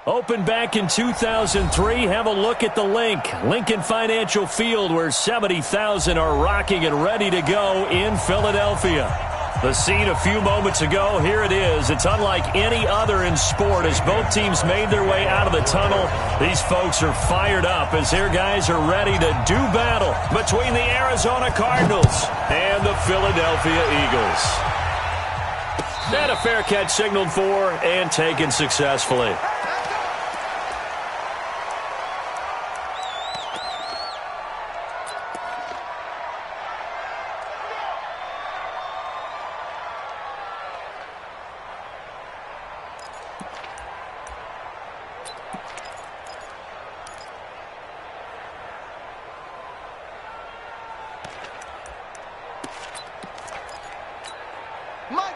Opened back in 2003. Have a look at the Lincoln Financial Field, where 70,000 are rocking and ready to go in Philadelphia. The scene a few moments ago, here it is. It's unlike any other in sport as both teams made their way out of the tunnel. These folks are fired up as their guys are ready to do battle between the Arizona Cardinals and the Philadelphia Eagles. And a fair catch signaled for and taken successfully.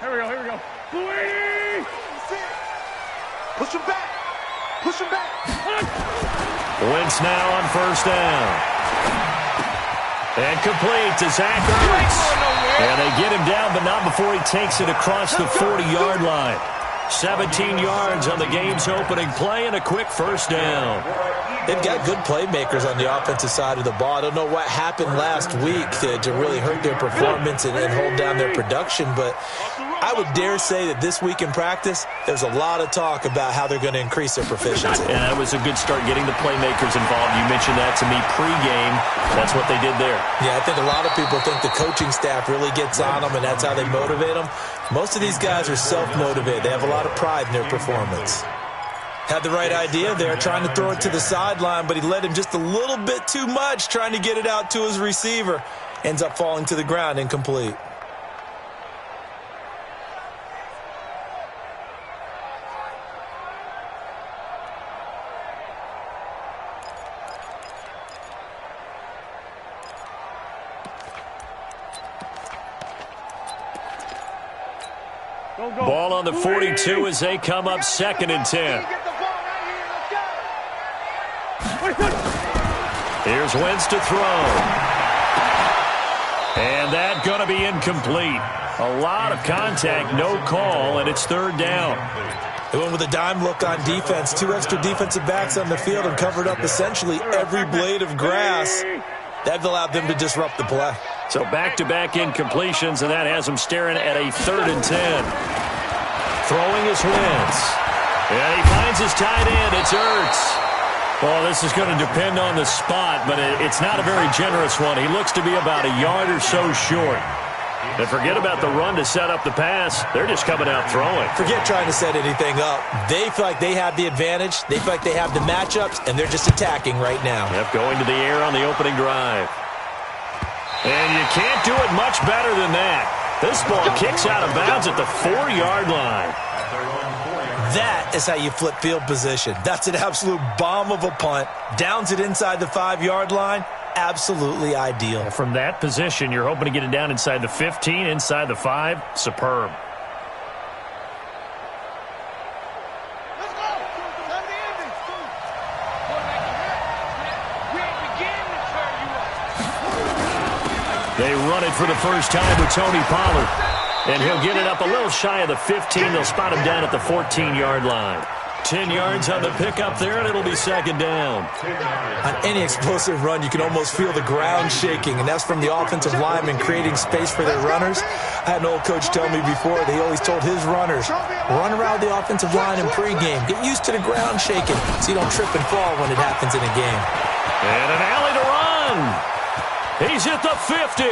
Here we go. Push him back. Wentz now on first down. And complete to Zach Ertz. And they get him down, but not before he takes it across the 40-yard line. 17 yards on the game's opening play and a quick first down. They've got good playmakers on the offensive side of the ball. I don't know what happened last week to really hurt their performance and hold down their production, but I would dare say that this week in practice, there's a lot of talk about how they're going to increase their proficiency. And that was a good start getting the playmakers involved. You mentioned that to me pregame. That's what they did there. Yeah, I think a lot of people think the coaching staff really gets on them, and that's how they motivate them. Most of these guys are self-motivated. They have a lot of pride in their performance. Had the right idea there, trying to throw it to the sideline, but he led him just a little bit too much, trying to get it out to his receiver. Ends up falling to the ground, incomplete. Ball on the 42 as they come up 2nd and 10. Here's Wentz to throw. And that going to be incomplete. A lot of contact, no call, and it's 3rd down. They went with a dime look on defense. 2 extra defensive backs on the field and covered up essentially every blade of grass. That allowed them to disrupt the play. So back-to-back incompletions, and that has them staring at a 3rd and 10. Throwing is Wentz. And he finds his tight end. It's Ertz. Well, this is going to depend on the spot, but it's not a very generous one. He looks to be about a yard or so short. And forget about the run to set up the pass. They're just coming out throwing. Forget trying to set anything up. They feel like they have the advantage. They feel like they have the matchups, and they're just attacking right now. Yep, going to the air on the opening drive. And you can't do it much better than that. This ball kicks out of bounds at the 4-yard line. That is how you flip field position. That's an absolute bomb of a punt. Downs it inside the 5-yard line. Absolutely ideal. From that position, you're hoping to get it down inside the 15, inside the 5. Superb. They run it for the first time with Tony Pollard. And he'll get it up a little shy of the 15. They'll spot him down at the 14-yard line. 10 yards on the pickup there, and it'll be 2nd down. On any explosive run, you can almost feel the ground shaking, and that's from the offensive linemen creating space for their runners. I had an old coach tell me before that he always told his runners, run around the offensive line in pregame. Get used to the ground shaking so you don't trip and fall when it happens in a game. And an alley to run. He's at the 50.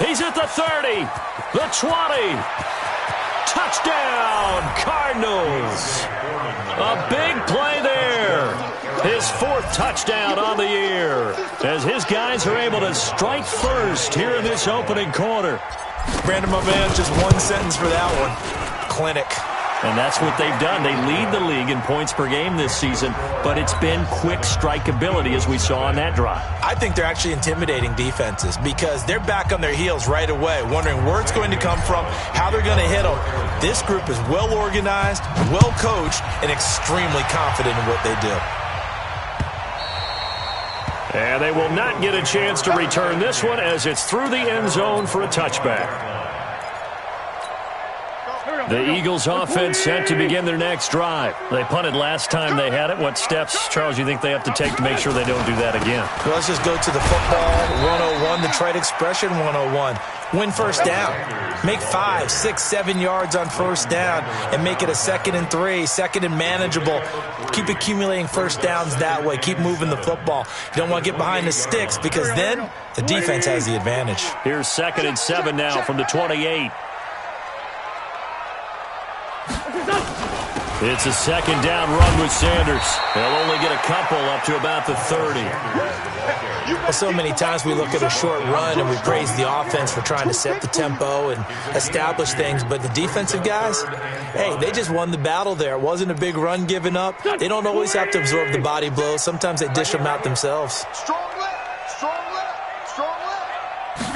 He's at the 30. The 20. Touchdown, Cardinals. A big play there. His 4th touchdown on the year as his guys are able to strike first here in this opening quarter. Brandon, my man, just one sentence for that one. Clinic. And that's what they've done. They lead the league in points per game this season, but it's been quick strikeability as we saw on that drive. I think they're actually intimidating defenses because they're back on their heels right away, wondering where it's going to come from, how they're going to hit them. This group is well organized, well coached, and extremely confident in what they do. And they will not get a chance to return this one as it's through the end zone for a touchback. The Eagles offense set to begin their next drive. They punted last time they had it. What steps, Charles, you think they have to take to make sure they don't do that again? Well, let's just go to the football 101, the trade expression 101. Win first down. Make 5, 6, 7 yards on first down and make it a 2nd and 3, 2nd and manageable. Keep accumulating first downs that way. Keep moving the football. You don't want to get behind the sticks because then the defense has the advantage. Here's 2nd and 7 now from the 28. It's a 2nd down run with Sanders. They'll only get a couple up to about the 30. Well, so many times we look at a short run and we praise the offense for trying to set the tempo and establish things, but the defensive guys, hey, they just won the battle there. It wasn't a big run given up. They don't always have to absorb the body blows. Sometimes they dish them out themselves. Strong left, strong left, strong left.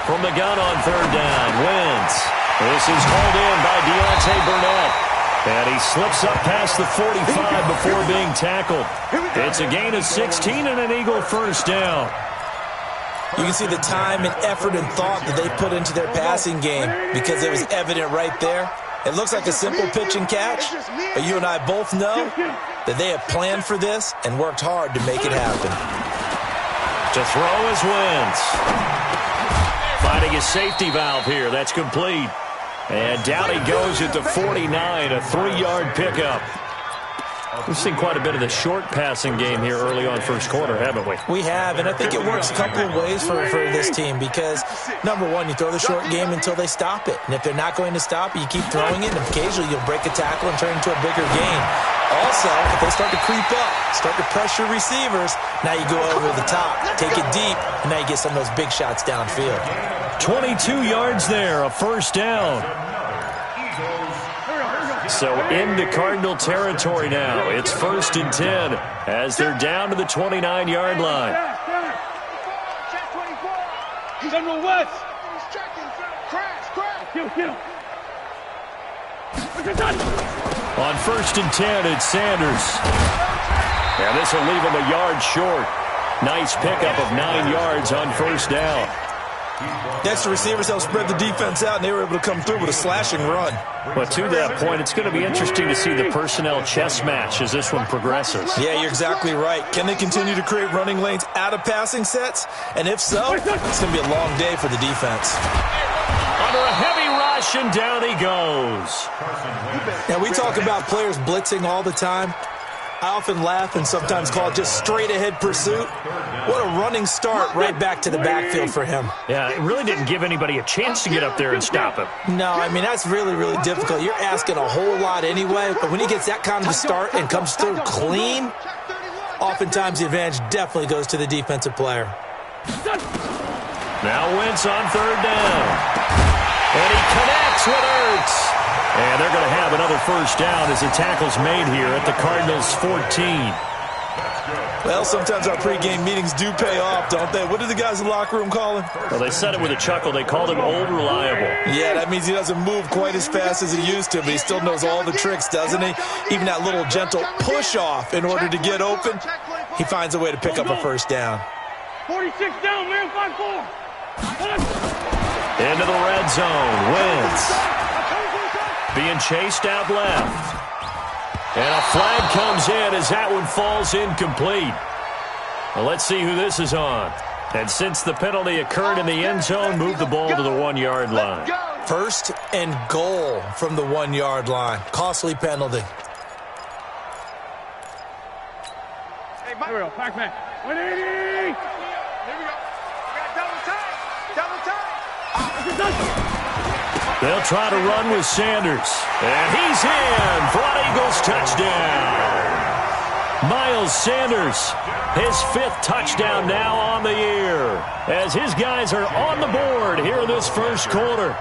From the gun on 3rd down, Wentz. This is hauled in by Deontay Burnett. And he slips up past the 45 before being tackled. It's a gain of 16 and an Eagle first down. You can see the time and effort and thought that they put into their passing game because it was evident right there. It looks like a simple pitch and catch, but you and I both know that they have planned for this and worked hard to make it happen. To throw is Wentz. Finding his safety valve here. That's complete. And down he goes at the 49, a 3-yard pickup. We've seen quite a bit of the short passing game here early on first quarter, haven't we? We have, and I think it works a couple of ways for this team because, number one, you throw the short game until they stop it. And if they're not going to stop it, you keep throwing it, and occasionally you'll break a tackle and turn into a bigger gain. Also, if they start to creep up, start to pressure receivers, now you go over the top, take it deep, and now you get some of those big shots downfield. 22 yards there, a first down. So into Cardinal territory now. It's 1st and 10 as they're down to the 29-yard line. General West. On 1st and 10, it's Sanders. And this will leave him a yard short. Nice pickup of 9 yards on first down. Next, the receivers helped spread the defense out, and they were able to come through with a slashing run. Well, to that point, it's going to be interesting to see the personnel chess match as this one progresses. Yeah, you're exactly right. Can they continue to create running lanes out of passing sets? And if so, it's going to be a long day for the defense. Under a heavy rush, and down he goes. Now, we talk about players blitzing all the time. I often laugh and sometimes call it just straight-ahead pursuit. What a running start right back to the backfield for him. Yeah, it really didn't give anybody a chance to get up there and stop him. No, I mean, that's really, really difficult. You're asking a whole lot anyway, but when he gets that kind of a start and comes through clean, oftentimes the advantage definitely goes to the defensive player. Now Wentz on 3rd down. And he connects with Ertz. And they're going to have another first down as the tackle's made here at the Cardinals' 14. Well, sometimes our pregame meetings do pay off, don't they? What do the guys in the locker room call him? Well, they said it with a chuckle. They called him Old Reliable. Yeah, that means he doesn't move quite as fast as he used to, but he still knows all the tricks, doesn't he? Even that little gentle push-off in order to get open, he finds a way to pick up a first down. 46 down, man, 5-4. Into the red zone. Wentz being chased out left. And a flag comes in as that one falls incomplete. Well, let's see who this is on. And since the penalty occurred in the end zone, move the ball to the 1-yard line. 1st and goal from the 1-yard line. Costly penalty. Hey, here we go, Pac-Man. 180! Here we go. We got double time. Double time. They'll try to run with Sanders. And he's in for an Eagles touchdown. Miles Sanders, his 5th touchdown now on the year, as his guys are on the board here in this first quarter.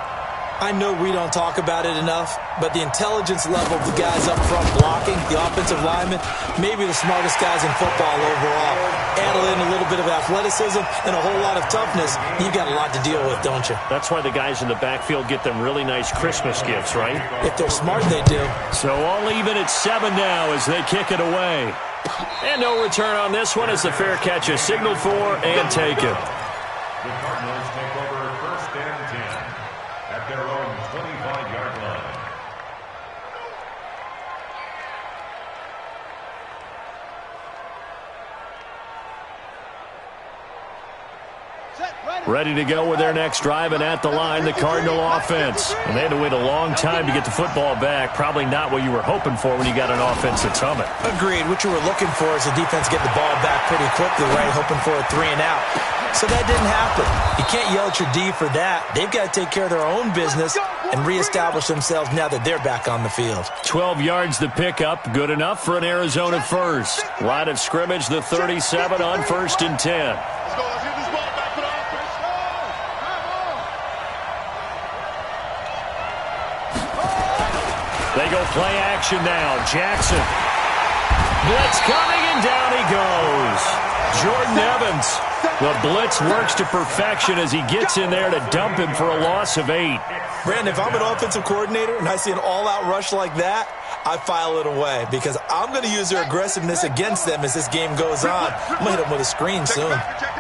I know we don't talk about it enough, but the intelligence level of the guys up front blocking, the offensive linemen, maybe the smartest guys in football overall. Add in a little bit of athleticism and a whole lot of toughness, you've got a lot to deal with, don't you? That's why the guys in the backfield get them really nice Christmas gifts, right? If they're smart, they do. So all even at 7 now as they kick it away. And no return on this one as the fair catch is signaled for and taken. The Cardinals take over 1st and 10 at their own 25-yard line. Ready to go with their next drive, and at the line, the Cardinal offense. And they had to wait a long time to get the football back. Probably not what you were hoping for when you got an offense that's humming. Agreed. What you were looking for is the defense get the ball back pretty quickly, right? Hoping for a 3-and-out. So that didn't happen. You can't yell at your D for that. They've got to take care of their own business and reestablish themselves now that they're back on the field. 12 yards to pick up. Good enough for an Arizona first. Line of scrimmage, the 37 on 1st and 10. They go play action now. Jackson. Blitz coming, and down he goes. Jordan Evans. The blitz works to perfection as he gets in there to dump him for a loss of 8. Brandon, if I'm an offensive coordinator and I see an all-out rush like that, I file it away because I'm going to use their aggressiveness against them as this game goes on. I'm going to hit them with a screen soon.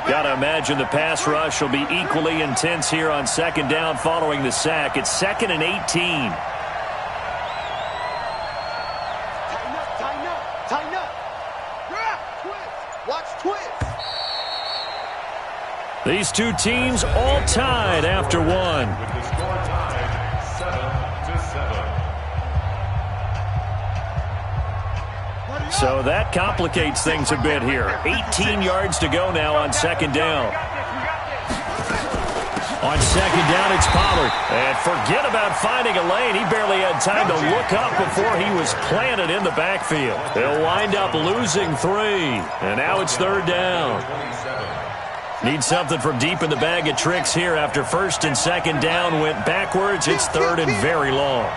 Got to imagine the pass rush will be equally intense here on 2nd down following the sack. It's 2nd and 18. These two teams all tied after one. So that complicates things a bit here. 18 yards to go now on 2nd down. On 2nd down, it's Pollard. And forget about finding a lane. He barely had time to look up before he was planted in the backfield. They'll wind up losing 3. And now it's 3rd down. Need something from deep in the bag of tricks here after 1st and 2nd down went backwards. It's 3rd and very long.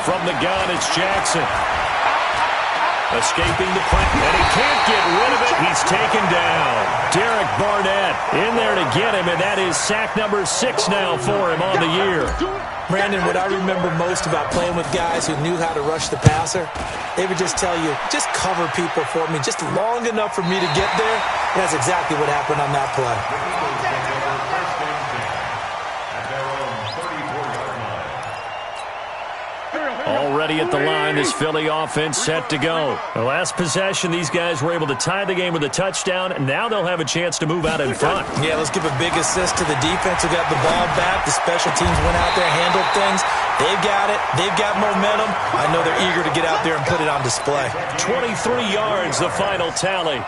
From the gun, it's Jackson. Escaping the play, and he can't get rid of it. He's taken down. Derek Barnett in there to get him, and that is sack number 6 now for him on the year. Brandon, what I remember most about playing with guys who knew how to rush the passer, they would just tell you, just cover people for me, just long enough for me to get there. And that's exactly what happened on that play. Already at the line, this Philly offense set to go. The last possession, these guys were able to tie the game with a touchdown, and now they'll have a chance to move out in front. Yeah, let's give a big assist to the defense who got the ball back. The special teams went out there, handled things. They've got it. They've got momentum. I know they're eager to get out there and put it on display. 23 yards, the final tally.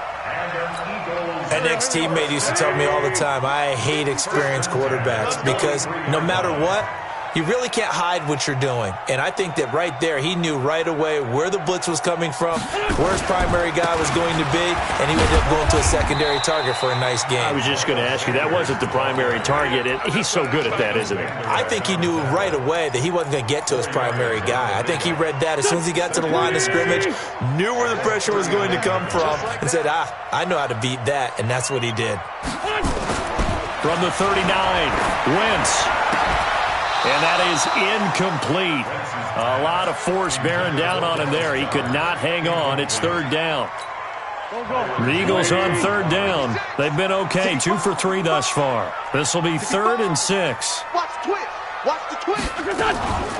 An ex-teammate used to tell me all the time, I hate experienced quarterbacks because no matter what, you really can't hide what you're doing. And I think that right there, he knew right away where the blitz was coming from, where his primary guy was going to be, and he ended up going to a secondary target for a nice game. I was just going to ask you, that wasn't the primary target. He's so good at that, isn't he? I think he knew right away that he wasn't going to get to his primary guy. I think he read that as soon as he got to the line of scrimmage, knew where the pressure was going to come from, and said, I know how to beat that, and that's what he did. From the 39, Wentz. And that is incomplete. A lot of force bearing down on him there. He could not hang on. It's 3rd down. The Eagles on 3rd down. They've been okay. 2 for 3 thus far. This will be 3rd and 6. Watch the twist. Watch the twist.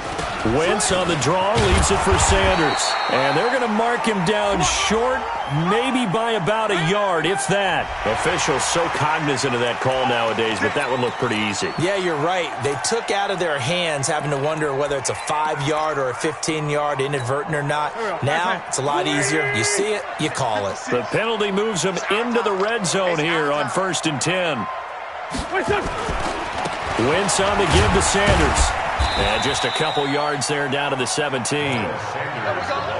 Wentz on the draw, leaves it for Sanders. And they're going to mark him down short, maybe by about a yard, if that. Officials so cognizant of that call nowadays, but that would look pretty easy. Yeah, you're right. They took out of their hands having to wonder whether it's a 5-yard or a 15-yard inadvertent or not. Now, it's a lot easier. You see it, you call it. The penalty moves him into the red zone here on 1st and 10. Wentz on the give to Sanders. And just a couple yards there down to the 17.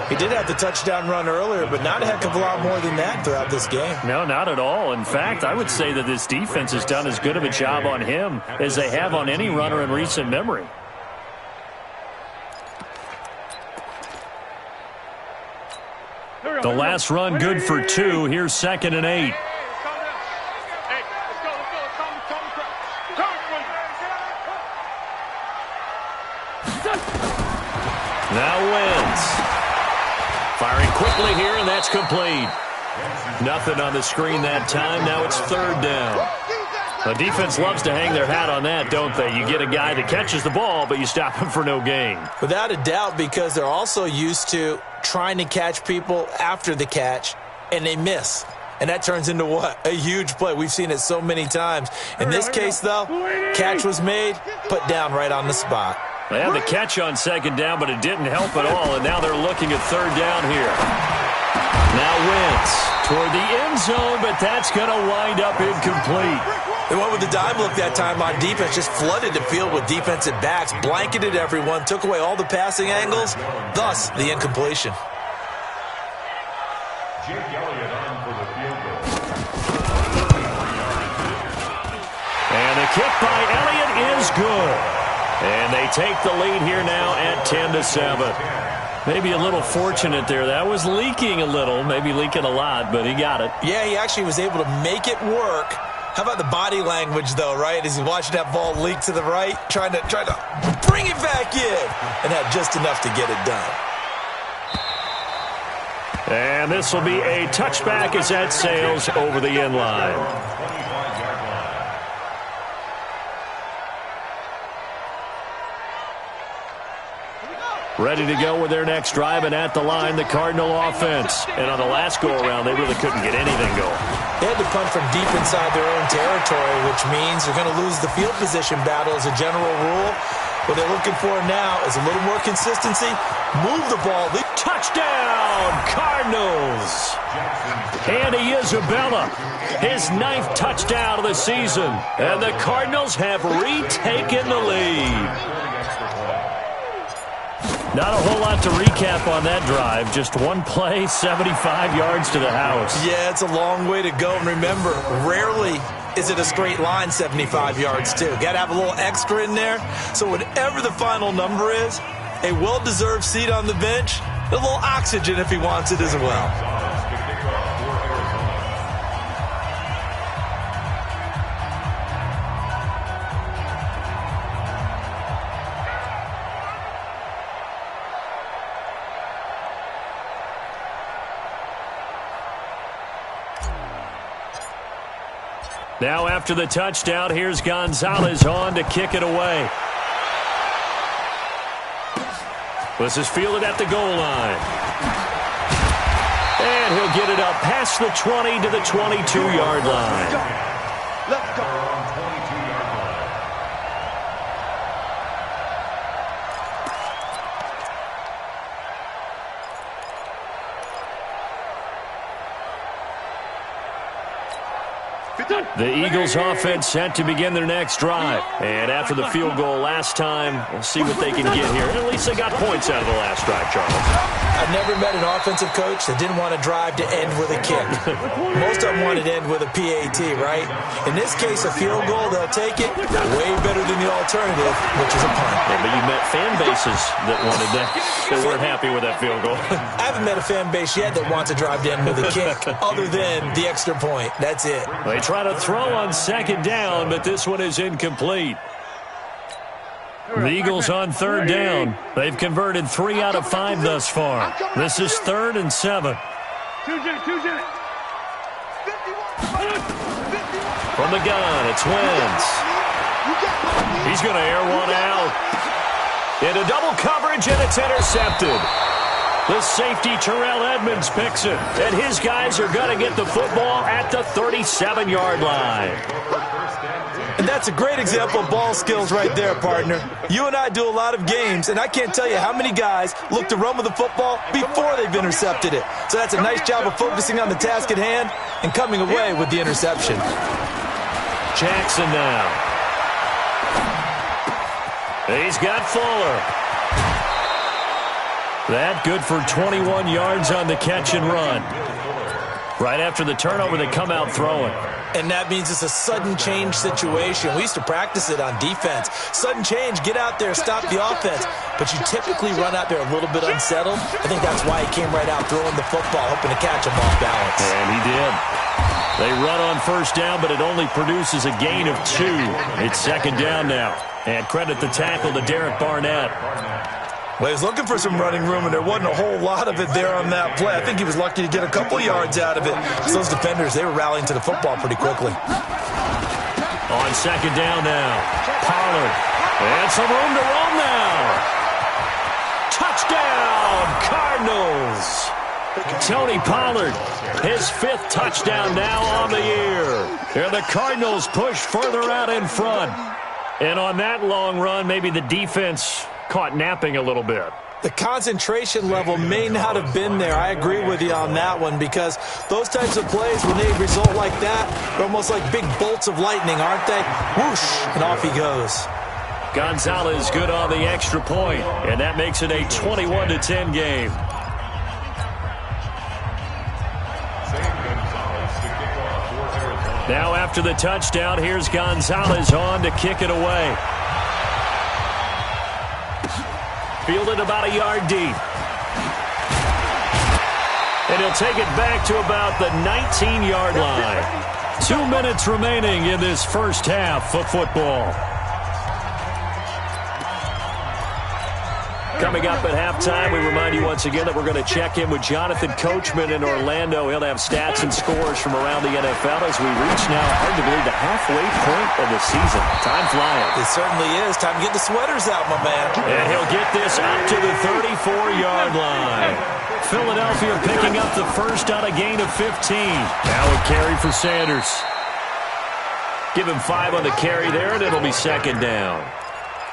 He did have the touchdown run earlier, but not a heck of a lot more than that throughout this game. No, not at all. In fact, I would say that this defense has done as good of a job on him as they have on any runner in recent memory. The last run good for 2. Here's 2nd and 8. Now Wentz. Firing quickly here, and that's complete. Nothing on the screen that time. Now it's third down. The defense loves to hang their hat on that, don't they? You get a guy that catches the ball, but you stop him for no gain. Without a doubt, because they're also used to trying to catch people after the catch, and they miss. And that turns into what? A huge play. We've seen it so many times. In this case, though, catch was made, put down right on the spot. They had the catch on second down, but it didn't help at all, and now they're looking at third down here. Now Wentz toward the end zone, but that's going to wind up incomplete. They went with the dime look that time on defense, just flooded the field with defensive backs, blanketed everyone, took away all the passing angles, thus the incompletion. And the kick by Elliott is good. And they take the lead here now at 10-7. Maybe a little fortunate there. That was leaking a little, maybe leaking a lot, but he got it. Yeah, he actually was able to make it work. How about the body language, though, right? As he's watching that ball leak to the right, trying to bring it back in, and had just enough to get it done. And this will be a touchback as that sails over the end line. Ready to go with their next drive, and at the line, the Cardinal offense. And on the last go-around, they really couldn't get anything going. They had to punt from deep inside their own territory, which means they're going to lose the field position battle as a general rule. What they're looking for now is a little more consistency. Move the ball. Touchdown, Cardinals! Andy Isabella, his 9th touchdown of the season. And the Cardinals have retaken the lead. Not a whole lot to recap on that drive. Just one play, 75 yards to the house. Yeah, it's a long way to go. And remember, rarely is it a straight line 75 yards, too. Got to have a little extra in there. So whatever the final number is, a well-deserved seat on the bench, a little oxygen if he wants it as well. Now after the touchdown, here's Gonzalez on to kick it away. This is fielded at the goal line. And he'll get it up past the 20 to the 22-yard line. Let's go. The Eagles offense set to begin their next drive. And after the field goal last time, we'll see what they can get here. At least they got points out of the last drive, Charles. I've never met an offensive coach that didn't want to drive to end with a kick. Most of them wanted to end with a PAT, right? In this case, a field goal, they'll take it way better than the alternative, which is a punt. Yeah, but you've met fan bases that wanted that. They weren't happy with that field goal. I haven't met a fan base yet that wants to drive to end with a kick other than the extra point. That's it. They try to throw on second down, but this one is incomplete. The Eagles on third down. They've converted 3 out of 5 thus far. This is 3rd and 7. From the gun, it's Wentz. He's going to air one out. Into double coverage, and it's intercepted. The safety, Terrell Edmonds, picks it. And his guys are going to get the football at the 37-yard line. And that's a great example of ball skills right there, partner. You and I do a lot of games, and I can't tell you how many guys look to run with the football before they've intercepted it. So that's a nice job of focusing on the task at hand and coming away with the interception. Jackson now. He's got Fuller. That good for 21 yards on the catch and run. Right after the turnover, they come out throwing. And that means it's a sudden change situation. We used to practice it on defense. Sudden change, get out there, stop the offense. But you typically run out there a little bit unsettled. I think that's why he came right out throwing the football, hoping to catch him off balance. And he did. They run on first down, but it only produces a gain of 2. It's second down now. And credit the tackle to Derek Barnett. Well, he was looking for some running room, and there wasn't a whole lot of it there on that play. I think he was lucky to get a couple yards out of it. So those defenders, they were rallying to the football pretty quickly. On second down now, Pollard. And some room to roam now. Touchdown, Cardinals. Tony Pollard, his 5th touchdown now on the year. And the Cardinals push further out in front. And on that long run, maybe the defense caught napping a little bit. The concentration level may not have been there. I agree with you on that one, because those types of plays, when they result like that, they're almost like big bolts of lightning, aren't they? Whoosh, and off he goes. Gonzalez good on the extra point, and that makes it a 21-10 game. Now after the touchdown, here's Gonzalez on to kick it away. Fielded about a yard deep. And he'll take it back to about the 19-yard line. 2 minutes remaining in this first half of football. Coming up at halftime, we remind you once again that we're going to check in with Jonathan Coachman in Orlando. He'll have stats and scores from around the NFL as we reach now, hard to believe, the halfway point of the season. Time flying. It certainly is. Time to get the sweaters out, my man. And he'll get this up to the 34-yard line. Philadelphia picking up the first on a gain of 15. Now a carry for Sanders. Give him 5 on the carry there, and it'll be second down.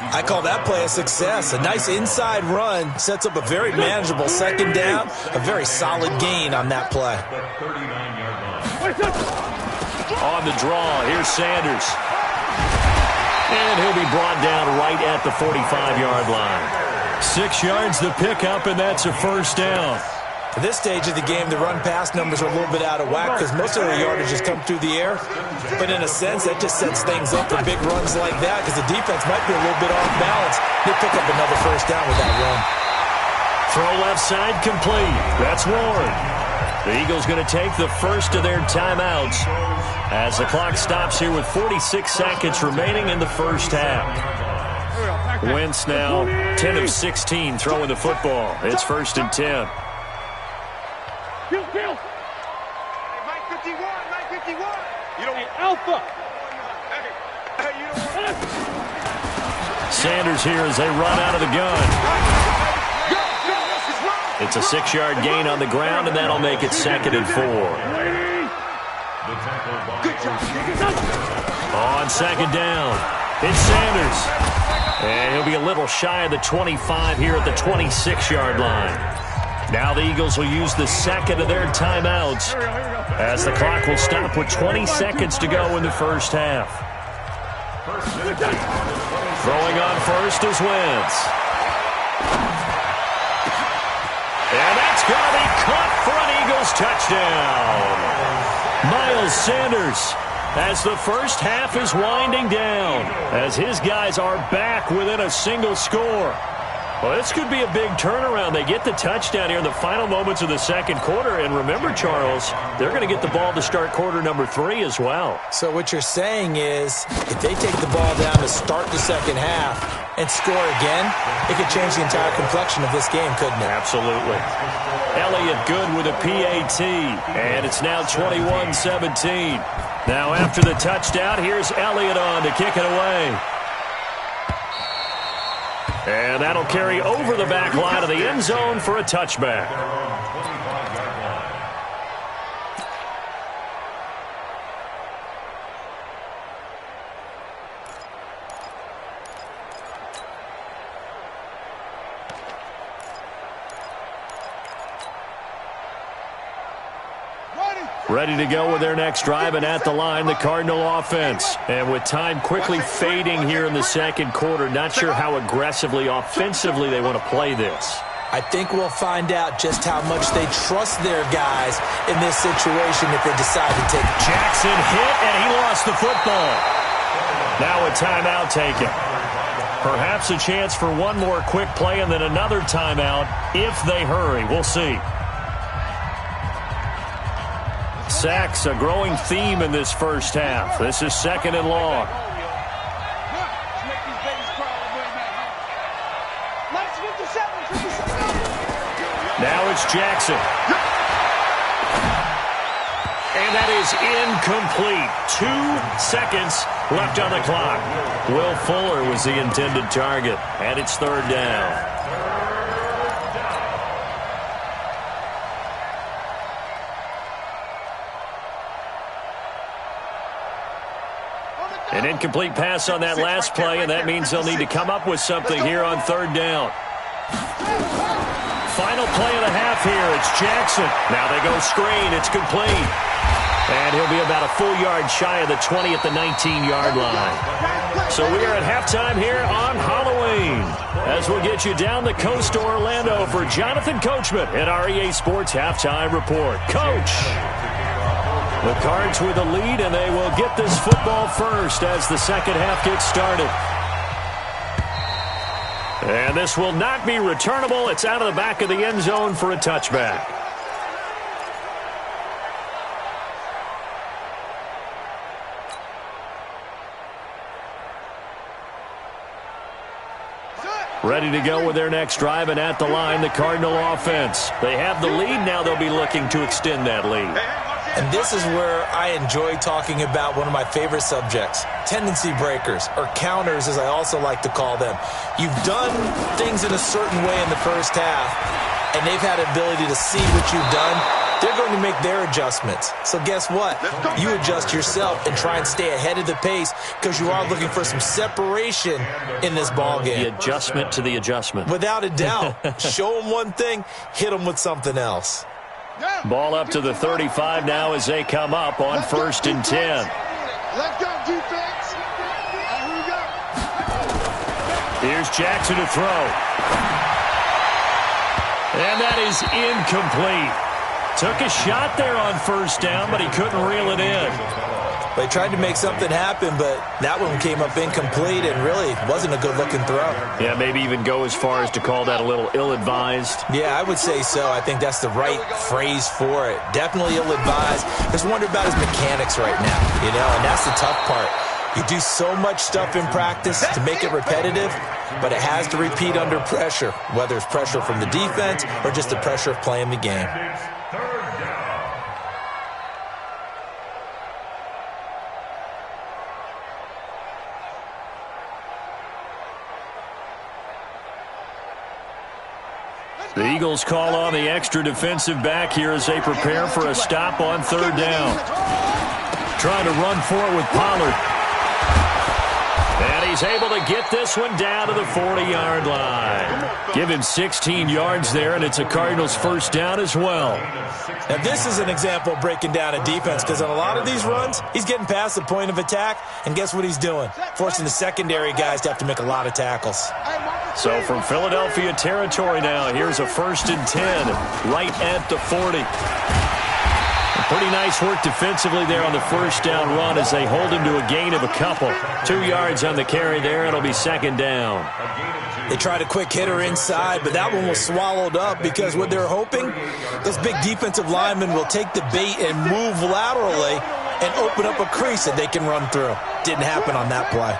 I call that play a success. A nice inside run sets up a very manageable second down. A very solid gain on that play. On the draw, here's Sanders. And he'll be brought down right at the 45-yard line. 6 yards the pickup, and that's a first down. At this stage of the game, the run-pass numbers are a little bit out of whack because most of their yardage has come through the air. But in a sense, that just sets things up for big runs like that because the defense might be a little bit off balance. They pick up another first down with that run. Throw left side complete. That's Ward. The Eagles going to take the first of their timeouts as the clock stops here with 46 seconds remaining in the first half. Wentz now 10 of 16 throwing the football. It's 1st and 10. Kill. Hey, Mike 51, Mike 51. You don't want Alpha. Hey, you don't want Sanders here as they run out of the gun. It's a 6-yard gain on the ground, and that'll make it 2nd and 4. On second down, it's Sanders. And he'll be a little shy of the 25 here at the 26-yard line. Now the Eagles will use the second of their timeouts as the clock will stop with 20 seconds to go in the first half. Throwing on first is Wentz. And that's going to be caught for an Eagles touchdown. Miles Sanders, as the first half is winding down, as his guys are back within a single score. Well, this could be a big turnaround. They get the touchdown here in the final moments of the second quarter. And remember, Charles, they're going to get the ball to start quarter number 3 as well. So what you're saying is if they take the ball down to start the second half and score again, it could change the entire complexion of this game, couldn't it? Absolutely. Elliott good with a PAT. And it's now 21-17. Now after the touchdown, here's Elliott on to kick it away. And that'll carry over the back line of the end zone for a touchback. Ready to go with their next drive, and at the line, the Cardinal offense. And with time quickly fading here in the second quarter, not sure how aggressively, offensively they want to play this. I think we'll find out just how much they trust their guys in this situation if they decide to take it. Jackson hit, and he lost the football. Now a timeout taken. Perhaps a chance for one more quick play and then another timeout if they hurry. We'll see. Sacks, a growing theme in this first half. This is 2nd and long. Let's get the Now it's Jackson. And that is incomplete. 2 seconds left on the clock. Will Fuller was the intended target, and it's third down. An incomplete pass on that last play, and that means they'll need to come up with something here on third down. Final play of the half here. It's Jackson. Now they go screen. It's complete. And he'll be about a full yard shy of the 20 at the 19-yard line. So we are at halftime here on Halloween, as we'll get you down the coast to Orlando for Jonathan Coachman at our EA Sports Halftime Report. Coach! The Cards with the lead, and they will get this football first as the second half gets started. And this will not be returnable. It's out of the back of the end zone for a touchback. Ready to go with their next drive, and at the line, the Cardinal offense. They have the lead. Now they'll be looking to extend that lead. And this is where I enjoy talking about one of my favorite subjects, tendency breakers, or counters as I also like to call them. You've done things in a certain way in the first half, and they've had the ability to see what you've done. They're going to make their adjustments. So guess what? You adjust yourself and try and stay ahead of the pace because you are looking for some separation in this ball game. The adjustment to the adjustment. Without a doubt. Show them one thing, hit them with something else. Ball up to the 35 now as they come up on first and 10. Let's go, defense. Here we go. Here's Jackson to throw. And that is incomplete. Took a shot there on first down, but he couldn't reel it in. They tried to make something happen, but that one came up incomplete and really wasn't a good-looking throw. Yeah, maybe even go as far as to call that a little ill-advised. Yeah, I would say so. I think that's the right phrase for it. Definitely ill-advised. Just wonder about his mechanics right now, and that's the tough part. You do so much stuff in practice to make it repetitive, but it has to repeat under pressure, whether it's pressure from the defense or just the pressure of playing the game. The Eagles call on the extra defensive back here as they prepare for a stop on third down. Trying to run for it with Pollard. And he's able to get this one down to the 40-yard line. Give him 16 yards there, and it's a Cardinals first down as well. Now, this is an example of breaking down a defense because on a lot of these runs, he's getting past the point of attack, and guess what he's doing? Forcing the secondary guys to have to make a lot of tackles. So from Philadelphia territory now, here's a first and 10 right at the 40. Pretty nice work defensively there on the first down run as they hold him to a gain of a couple. 2 yards on the carry there. It'll be second down. They tried a quick hitter inside, but that one was swallowed up because what they're hoping, those big defensive linemen will take the bait and move laterally and open up a crease that they can run through. Didn't happen on that play.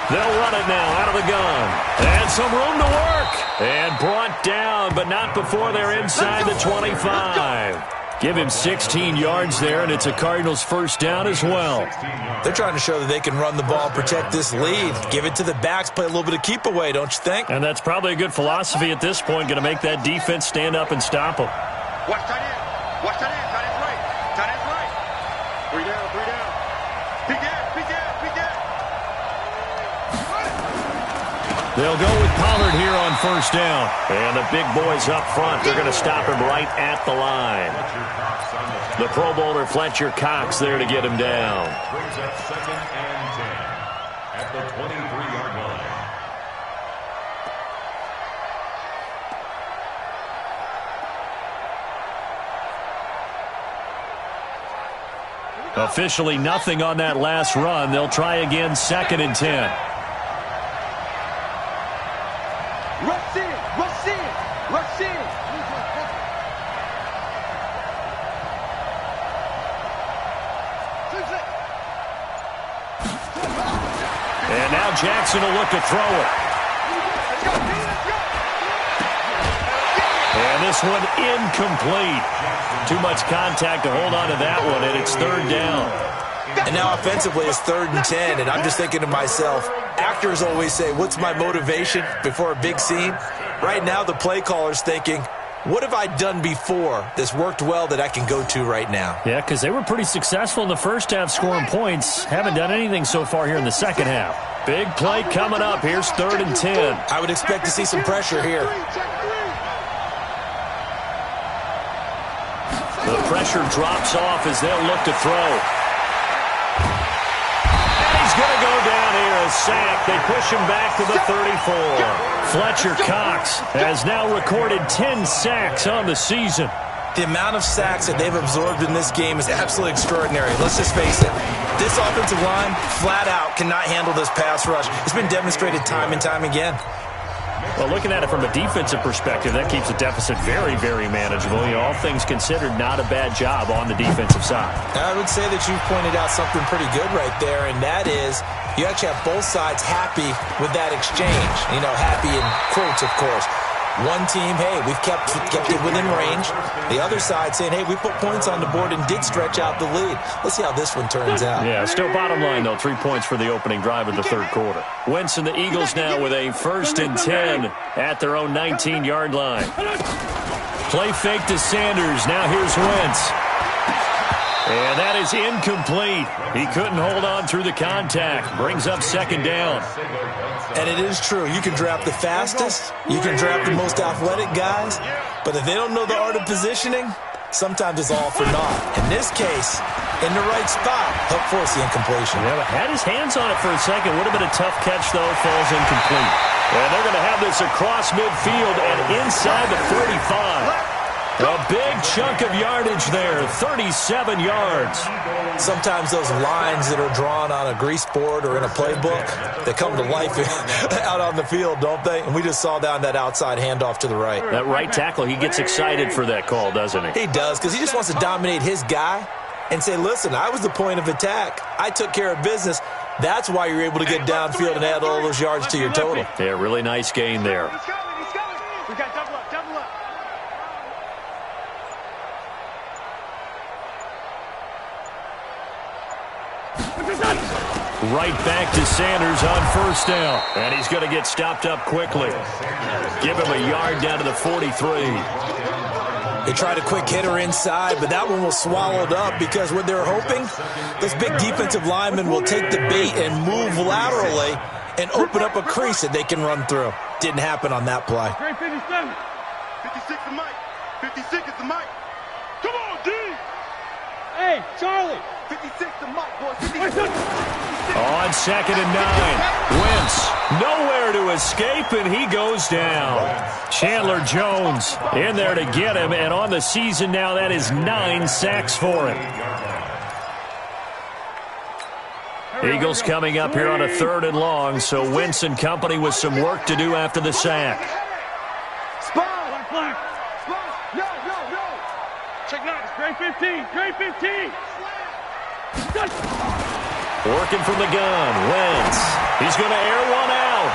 They'll run it now out of the gun. And some room to work. And brought down, but not before they're inside the 25. Give him 16 yards there, and it's a Cardinals first down as well. They're trying to show that they can run the ball and protect this lead. Give it to the backs, play a little bit of keep away, don't you think? And that's probably a good philosophy at this point, going to make that defense stand up and stop them. Watch tight end. Watch tight end. Tight end's right. Tight end's right. 3 down, 3 down. Big gap, big gap, big gap. They'll go with Pollard here on first down. And the big boys up front, they're going to stop him right at the line. The Pro Bowler Fletcher Cox there to get him down. Brings up second and 10 at the 23-yard line. Officially nothing on that last run. They'll try again second and 10. Rush in, rush in, rush in. And now Jackson will look to throw it. And this one incomplete. Too much contact to hold on to that one, and it's third down. And now offensively it's 3rd and 10, and I'm just thinking to myself, actors always say, what's my motivation before a big scene? Right now the play caller's thinking, what have I done before that's worked well that I can go to right now? Yeah, because they were pretty successful in the first half scoring points. Haven't done anything so far here in the second half. Big play coming up. Here's 3rd and 10. I would expect to see some pressure here. The pressure drops off as they'll look to throw. And he's going to go down here, a sack. They push him back to the 34. Fletcher Cox has now recorded 10 sacks on the season. The amount of sacks that they've absorbed in this game is absolutely extraordinary. Let's just face it. This offensive line, flat out, cannot handle this pass rush. It's been demonstrated time and time again. Well, looking at it from a defensive perspective, that keeps the deficit very, very manageable. You know, all things considered, not a bad job on the defensive side. I would say that you've pointed out something pretty good right there, and that is you actually have both sides happy with that exchange. You know, happy in quotes, of course. One team, hey, we've kept it within range. The other side saying, hey, we put points on the board and did stretch out the lead. Let's see how this one turns out. Yeah, still bottom line, though, 3 points for the opening drive of the third quarter. Wentz and the Eagles now with a 1st and 10 at their own 19-yard line. Play fake to Sanders. Now here's Wentz. And that is incomplete. He couldn't hold on through the contact. Brings up 2nd down. And it is true. You can draft the fastest. You can draft the most athletic guys. But if they don't know the art of positioning, sometimes it's all for naught. In this case, in the right spot, help force the incompletion. Yeah, had his hands on it for a second. Would have been a tough catch, though. Falls incomplete. And they're going to have this across midfield and inside the 45. A big chunk of yardage there, 37 yards. Sometimes those lines that are drawn on a grease board or in a playbook, they come to life out on the field, don't they? And we just saw down that outside handoff to the right. That right tackle, he gets excited for that call, doesn't he? He does, because he just wants to dominate his guy and say, listen, I was the point of attack. I took care of business. That's why you're able to get downfield and add all those yards to your total. Yeah, really nice gain there. We got double up, double up. Right back to Sanders on 1st down. And he's going to get stopped up quickly. Give him a yard down to the 43. They tried a quick hitter inside, but that one was swallowed up because what they're hoping, this big defensive lineman will take the bait and move laterally and open up a crease that they can run through. Didn't happen on that play. 57. 56 the mic. 56 is the mic. Come on, D. Hey, Charlie. 56 the mic, boy. 56. On 2nd and 9. Wentz nowhere to escape, and he goes down. Chandler Jones in there to get him, and on the season now, that is 9 sacks for him. Eagles coming up here on a 3rd and long, so Wentz and company with some work to do after the sack. Spot. Black. Spot. Yo. Check that. Grade 15. Grade 15. Working from the gun, Wentz. He's going to air one out.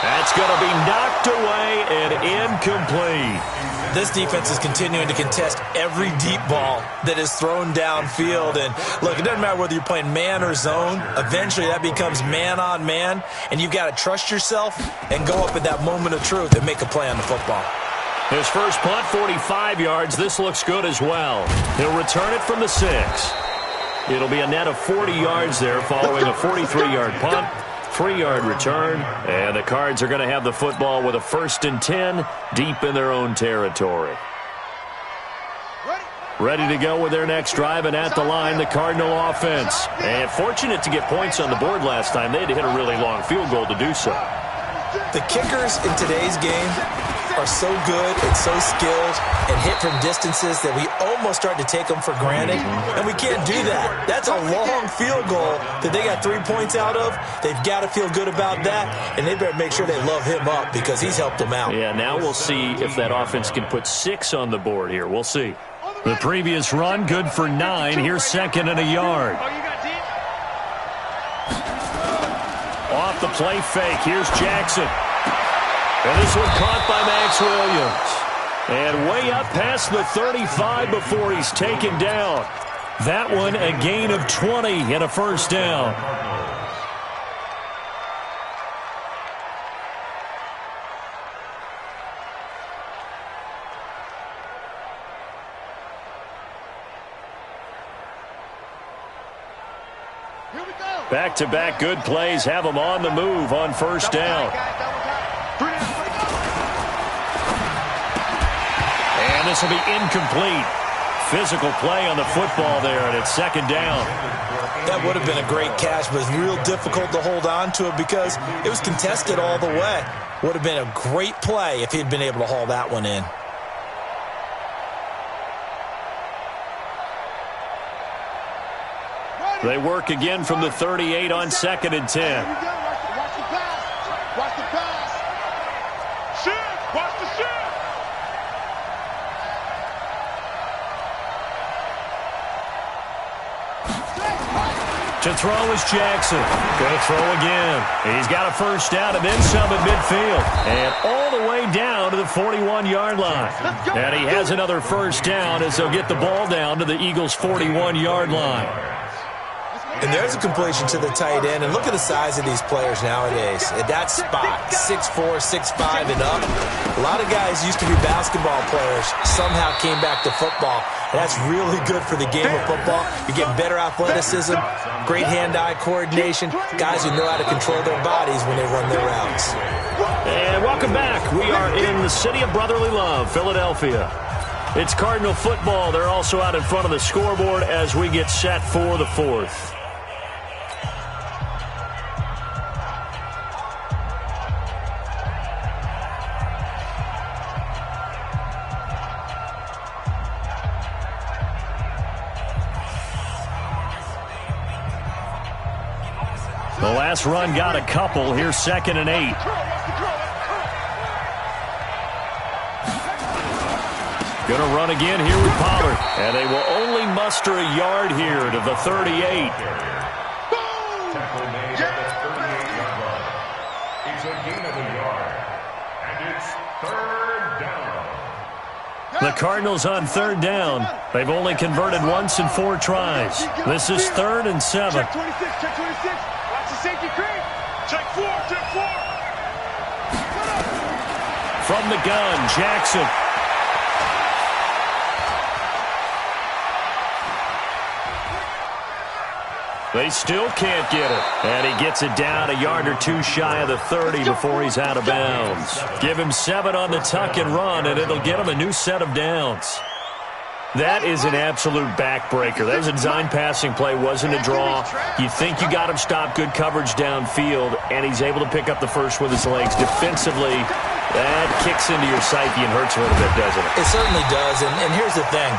That's going to be knocked away and incomplete. This defense is continuing to contest every deep ball that is thrown downfield. And look, it doesn't matter whether you're playing man or zone. Eventually that becomes man on man, and you've got to trust yourself and go up at that moment of truth and make a play on the football. His first punt, 45 yards. This looks good as well. He'll return it from the 6. It'll be a net of 40 yards there following a 43-yard punt, 3-yard return, and the Cards are going to have the football with a 1st and 10 deep in their own territory. Ready to go with their next drive, and at the line, the Cardinal offense. And fortunate to get points on the board last time. They had to hit a really long field goal to do so. The kickers in today's game are so good and so skilled and hit from distances that we almost start to take them for granted, and we can't do that. That's a long field goal that they got 3 points out of. They've got to feel good about that, and they better make sure they love him up because he's helped them out. Yeah, now we'll see if that offense can put 6 on the board here. We'll see. The previous run, good for 9. Here's 2nd and a yard. Off the play fake, here's Jackson. And this one caught by Max Williams. And way up past the 35 before he's taken down. That one a gain of 20 and a first down. Back-to-back good plays have them on the move on first down. And this will be incomplete. Physical play on the football there, and it's second down. That would have been a great catch, but it's real difficult to hold on to it because it was contested all the way. Would have been a great play if he'd been able to haul that one in. They work again from the 38 on 2nd and 10. Watch the pass. Watch the pass. Shift. Watch the shift. To throw is Jackson. Going to throw again. He's got a first down and then some at midfield. And all the way down to the 41-yard line. And he has another first down as they'll get the ball down to the Eagles' 41-yard line. And there's a completion to the tight end. And look at the size of these players nowadays. At that spot, 6'4", 6'5", and up. A lot of guys used to be basketball players, somehow came back to football. And that's really good for the game of football. You get better athleticism, great hand-eye coordination, guys who know how to control their bodies when they run their routes. And welcome back. We are in the city of brotherly love, Philadelphia. It's Cardinal football. They're also out in front of the scoreboard as we get set for the fourth. The last run got a couple. Here's 2nd and 8. Going to run again here with Pollard. And they will only muster a yard here to the 38. It's a gain of a yard. And it's 3rd down. The Cardinals on 3rd down. They've only converted once in 4 tries. This is 3rd and 7. Check 26, check 26. Watch the safety creep. Check 4, check 4. From the gun, Jackson. They still can't get it. And he gets it down a yard or 2 shy of the 30 before he's out of bounds. Give him 7 on the tuck and run, and it'll get him a new set of downs. That is an absolute backbreaker. That was a design passing play, wasn't a draw. You think you got him stopped, good coverage downfield, and he's able to pick up the first with his legs. Defensively, that kicks into your psyche and hurts a little bit, doesn't it? It certainly does, and here's the thing.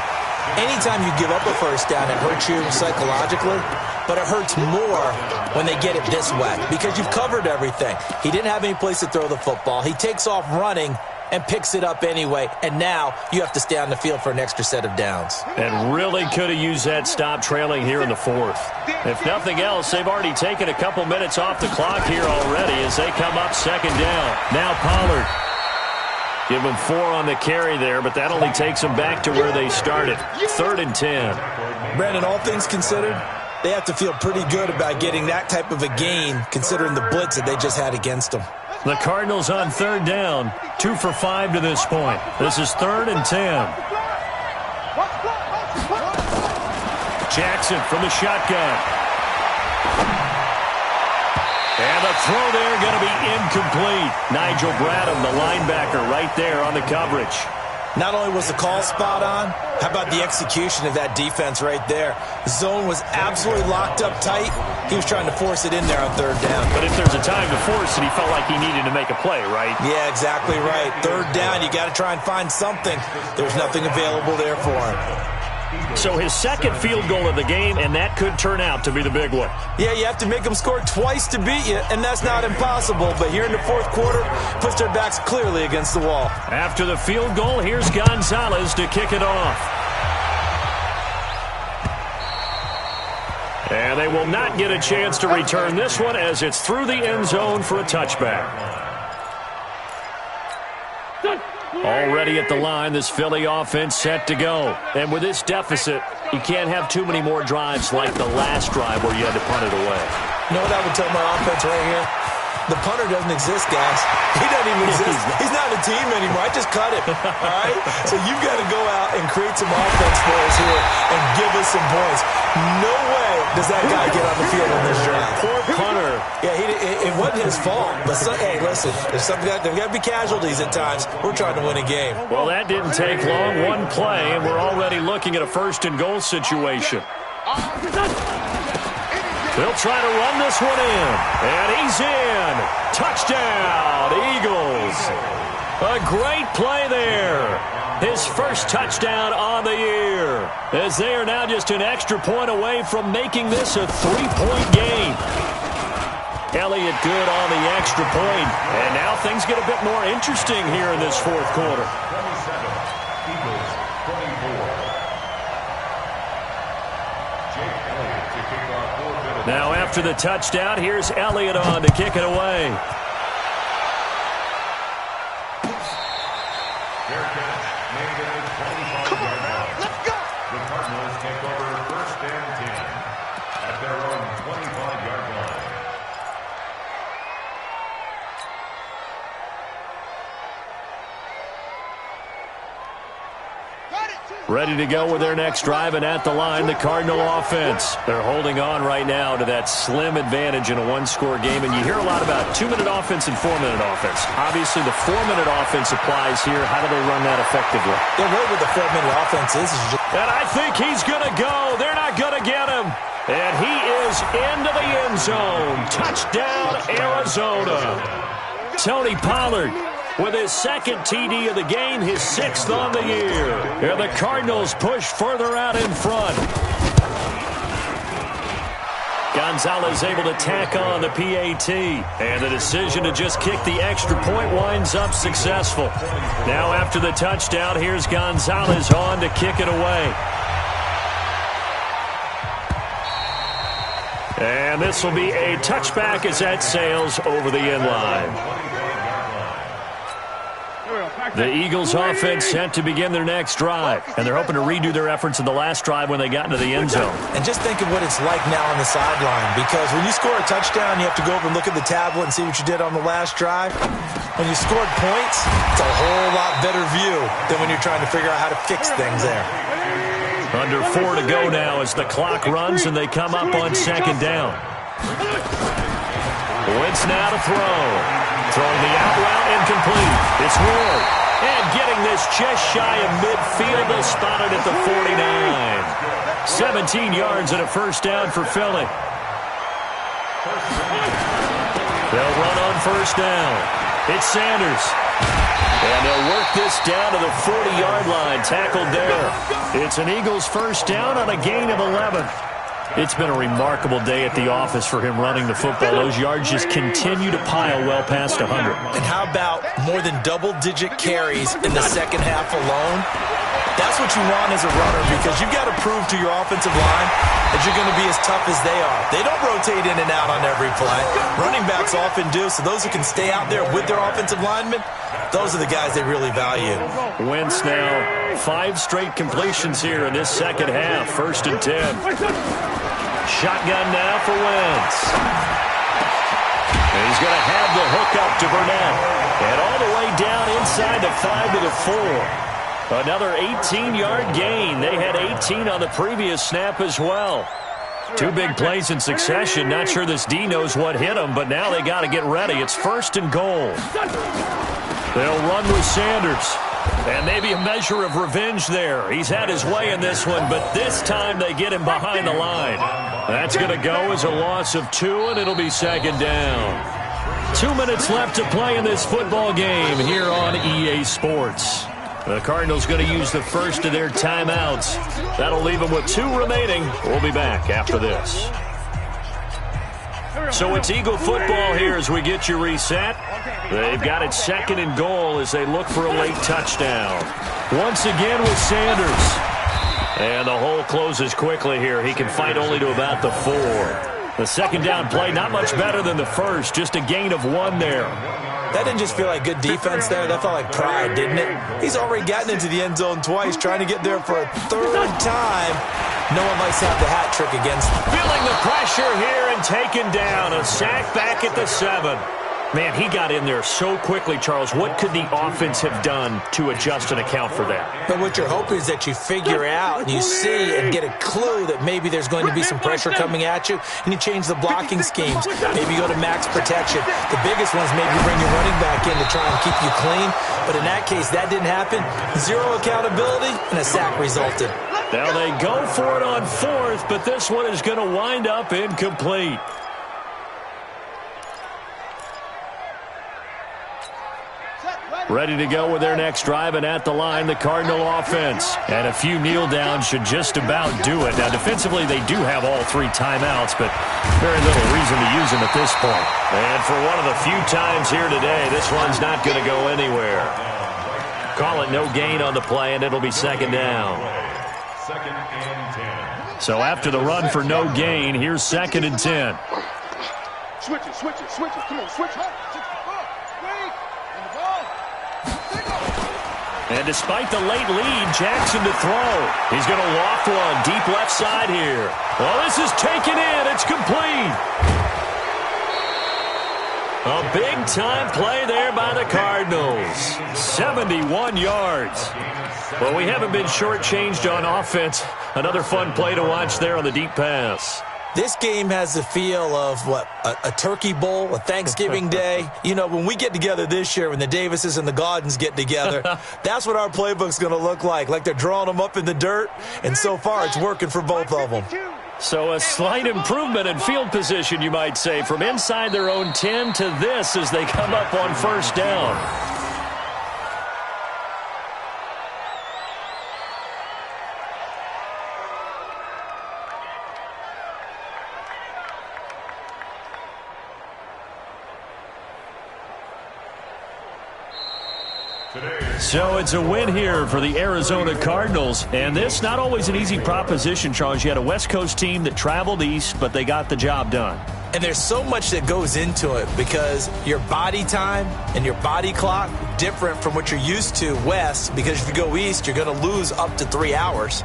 Anytime you give up a first down, it hurts you psychologically, but it hurts more when they get it this way because you've covered everything. He didn't have any place to throw the football. He takes off running and picks it up anyway, and now you have to stay on the field for an extra set of downs. And really could have used that stop trailing here in the 4th. If nothing else, they've already taken a couple minutes off the clock here already as they come up 2nd down. Now Pollard. Give him 4 on the carry there, but that only takes them back to where they started. 3rd and 10. Brandon, all things considered, they have to feel pretty good about getting that type of a gain considering the blitz that they just had against them. The Cardinals on 3rd down, 2 for 5 to this point. This is 3rd and 10. Jackson from the shotgun. And the throw there going to be incomplete. Nigel Bradham, the linebacker, right there on the coverage. Not only was the call spot on, how about the execution of that defense right there? The zone was absolutely locked up tight. He was trying to force it in there on 3rd down. But if there's a time to force it, he felt like he needed to make a play, right? Yeah, exactly right. 3rd down, you got to try and find something. There's nothing available there for him. So his 2nd field goal of the game, and that could turn out to be the big one. Yeah, you have to make them score twice to beat you, and that's not impossible. But here in the 4th quarter, puts their backs clearly against the wall. After the field goal, here's Gonzalez to kick it off. And they will not get a chance to return this one as it's through the end zone for a touchback. Already at the line, this Philly offense set to go. And with this deficit, you can't have too many more drives like the last drive where you had to punt it away. You know what I would tell my offense right here? The punter doesn't exist, guys. He doesn't even exist. He's not a team anymore. I just cut him, all right? So you've got to go out and create some offense for us here and give us some points. No way does that guy get on the field on this drive. Poor punter. Yeah, it wasn't his fault. But, hey, listen, there's got to be casualties at times. We're trying to win a game. Well, that didn't take long. One play, and we're already looking at a first-and-goal situation. They'll try to run this one in. And he's in. Touchdown, Eagles. A great play there. His first touchdown on the year. As they are now just an extra point away from making this a 3-point game. Elliott good on the extra point. And now things get a bit more interesting here in this fourth quarter. 27, Eagles 24. Now after the touchdown, here's Elliott on to kick it away. Fair catch made at the 25-yard line. Let's go. The Cardinals take over first and 10 at their own 25-yard line. Ready to go with their next drive, and at the line, the Cardinal offense. They're holding on right now to that slim advantage in a one-score game, and you hear a lot about 2-minute offense and 4-minute offense. Obviously, the 4-minute offense applies here. How do they run that effectively? The way with the 4-minute offense is just... And I think he's going to go. They're not going to get him. And he is into the end zone. Touchdown, Arizona. Tony Pollard with his second TD of the game, his 6th on the year. And the Cardinals push further out in front. Gonzalez able to tack on the PAT. And the decision to just kick the extra point winds up successful. Now after the touchdown, here's Gonzalez on to kick it away. And this will be a touchback as that sails over the end line. The Eagles offense set to begin their next drive, and they're hoping to redo their efforts in the last drive when they got into the end zone. And just think of what it's like now on the sideline, because when you score a touchdown, you have to go over and look at the tablet and see what you did on the last drive. When you scored points, it's a whole lot better view than when you're trying to figure out how to fix things there. Under 4 to go now as the clock runs and they come up on second down. Wentz now to throw. Throwing the out route incomplete. It's Ward. And getting this just shy of midfield. They spotted at the 49. 17 yards and a first down for Philly. They'll run on first down. It's Sanders. And they'll work this down to the 40-yard line. Tackled there. It's an Eagles first down on a gain of 11. It's been a remarkable day at the office for him running the football. Those yards just continue to pile well past 100. And how about more than double-digit carries in the second half alone? That's what you want as a runner, because you've got to prove to your offensive line that you're going to be as tough as they are. They don't rotate in and out on every play. Running backs often do, so those who can stay out there with their offensive linemen, those are the guys they really value. Wentz now 5 straight completions here in this second half. First and 10. Shotgun now for Wentz. And he's going to have the hook up to Burnett. And all the way down inside the 5 to the 4. Another 18-yard gain. They had 18 on the previous snap as well. 2 big plays in succession. Not sure this D knows what hit him, but now they got to get ready. It's first and goal. They'll run with Sanders. And maybe a measure of revenge there. He's had his way in this one, but this time they get him behind the line. That's going to go as a loss of 2, and it'll be second down. 2 minutes left to play in this football game here on EA Sports. The Cardinals going to use the first of their timeouts. That'll leave them with 2 remaining. We'll be back after this. So it's Eagle football here as we get you reset. They've got it second and goal as they look for a late touchdown. Once again with Sanders. And the hole closes quickly here. He can fight only to about the 4. The second down play, not much better than the first. Just a gain of 1 there. That didn't just feel like good defense there. That felt like pride, didn't it? He's already gotten into the end zone twice, trying to get there for a third time. No one likes to have the hat trick against him. Feeling the pressure here and taken down. A sack back at the 7. Man, he got in there so quickly, Charles. What could the offense have done to adjust and account for that? But what you're hoping is that you figure out and you see and get a clue that maybe there's going to be some pressure coming at you, and you change the blocking schemes. Maybe go to max protection. The biggest one is maybe bring your running back in to try and keep you clean. But in that case, that didn't happen. Zero accountability, and a sack resulted. Now they go for it on 4th, but this one is going to wind up incomplete. Ready to go with their next drive, and at the line, the Cardinal offense. And a few kneel downs should just about do it. Now, defensively, they do have all 3 timeouts, but very little reason to use them at this point. And for one of the few times here today, this one's not going to go anywhere. Call it no gain on the play, and it'll be 2nd down. Second and 10. So after the run for no gain, here's 2nd and 10. Switch it, switch it, switch it. Come on, switch it. And despite the late lead, Jackson to throw. He's going to loft one deep left side here. Well, this is taken in. It's complete. A big-time play there by the Cardinals. 71 yards. Well, we haven't been shortchanged on offense. Another fun play to watch there on the deep pass. This game has the feel of, a turkey bowl, a Thanksgiving day. You know, when we get together this year, when the Davises and the Gaudens get together, that's what our playbook's going to look like they're drawing them up in the dirt, and so far it's working for both of them. So a slight improvement in field position, you might say, from inside their own 10 to this as they come up on 1st down. So it's a win here for the Arizona Cardinals. And this, not always an easy proposition, Charles. You had a West Coast team that traveled east, but they got the job done. And there's so much that goes into it because your body time and your body clock different from what you're used to west, because if you go east, you're going to lose up to 3 hours,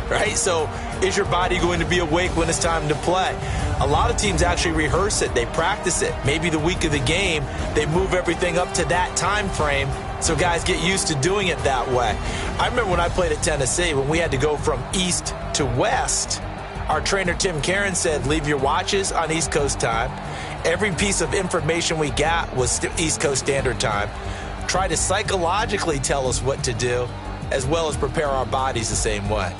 right? So is your body going to be awake when it's time to play? A lot of teams actually rehearse it. They practice it. Maybe the week of the game, they move everything up to that time frame so guys get used to doing it that way. I remember when I played at Tennessee, when we had to go from east to west, our trainer Tim Karen said, leave your watches on East Coast time. Every piece of information we got was East Coast Standard Time. Try to psychologically tell us what to do, as well as prepare our bodies the same way.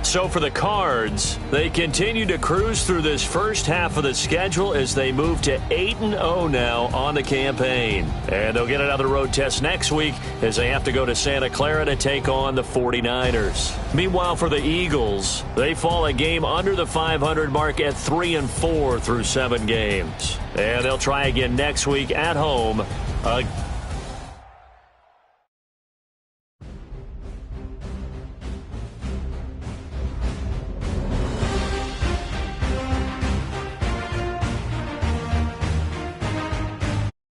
So for the Cards, they continue to cruise through this first half of the schedule as they move to 8-0 now on the campaign. And they'll get another road test next week as they have to go to Santa Clara to take on the 49ers. Meanwhile, for the Eagles, they fall a game under the 500 mark at 3-4 through 7 games. And they'll try again next week at home